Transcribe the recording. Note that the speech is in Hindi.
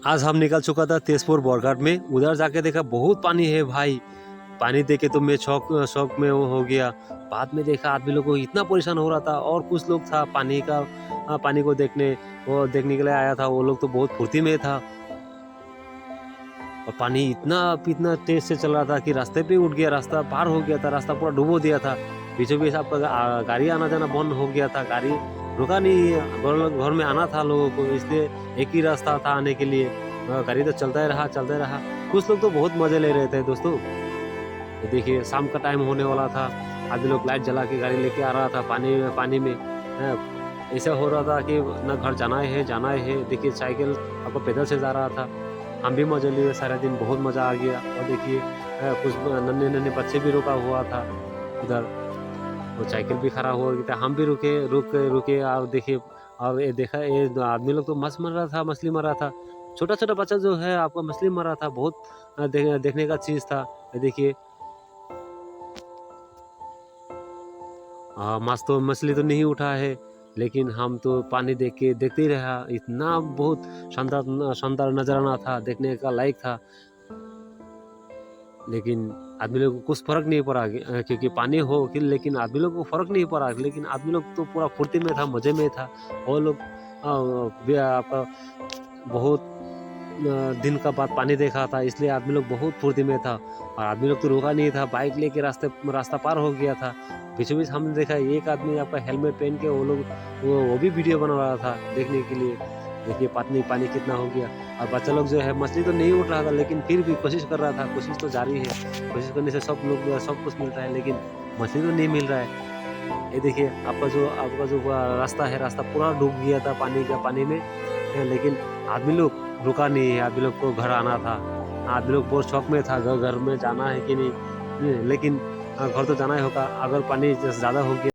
आज हम निकल चुका था तेजपुर बरघाट में। उधर जाके देखा बहुत पानी है भाई। पानी देखे तो मैं शौक शौक में वो हो गया। बाद में देखा आदमी लोग को इतना परेशान हो रहा था, और कुछ लोग था पानी का पानी को देखने के लिए आया था। वो लोग तो बहुत फुर्ती में था, और पानी इतना इतना तेज से चल रहा था कि रास्ते पे उठ गया, रास्ता पार हो गया था, रास्ता पूरा डुबो दिया था। बीचों बीच आपका गाड़ी आना जाना बंद हो गया था, गाड़ी रुका नहीं। घर में आना था लोगों को, इसलिए एक ही रास्ता था आने के लिए। गाड़ी तो चलता ही रहा, चलता ही रहा। कुछ लोग तो बहुत मजे ले रहे थे दोस्तों। ये देखिए शाम का टाइम होने वाला था, आदमी लोग लाइट जला के गाड़ी लेके आ रहा था पानी में। ऐसा हो रहा था कि ना घर जाना है। देखिए साइकिल आपको पैदल से जा रहा था। हम भी मजे लिए सारे दिन, बहुत मज़ा आ गया। और देखिए कुछ नन्हे नन्हे बच्चे भी रुका हुआ था उधर, वो साइकिल भी खड़ा हुआ था। हम भी रुके और देखिए, और ये देखा ये आदमी लोग तो मछली मर रहा था। छोटा छोटा बच्चा जो है आपका मछली मर रहा था। बहुत देखने का चीज़ था। ये देखिए माछ तो मछली तो नहीं उठा है, लेकिन हम तो पानी देखते ही रहा। इतना बहुत शानदार शानदार नजराना था, देखने का लायक था। लेकिन आदमी लोग को कुछ फर्क नहीं पड़ा, क्योंकि पानी हो कि, लेकिन आदमी लोग को फर्क नहीं पड़ा। लेकिन आदमी लोग तो पूरा फुर्ती में था, मजे में था। और लोग आपका बहुत दिन का बाद पानी देखा था, इसलिए आदमी लोग बहुत फुर्ती में था। और आदमी लोग तो रुका नहीं था, बाइक लेके रास्ता पार हो गया था। बीचों बीच हमने देखा एक आदमी आपका हेलमेट पहन के वो भी वीडियो बना रहा था देखने के लिए। देखिए पानी कितना हो गया। और बच्चा लोग जो है मछली तो नहीं उठ रहा था, लेकिन फिर भी कोशिश कर रहा था। कोशिश तो जारी है, कोशिश करने से सब कुछ मिलता है, लेकिन मछली तो नहीं मिल रहा है। ये देखिए आपका जो रास्ता है, रास्ता पूरा डूब गया था पानी में। लेकिन आदमी लोग रुका नहीं है, आदमी लोग को घर आना था। आदमी लोग बहुत शौक में था घर में जाना है कि नहीं, लेकिन घर तो जाना ही होगा। अगर पानी ज़्यादा हो गया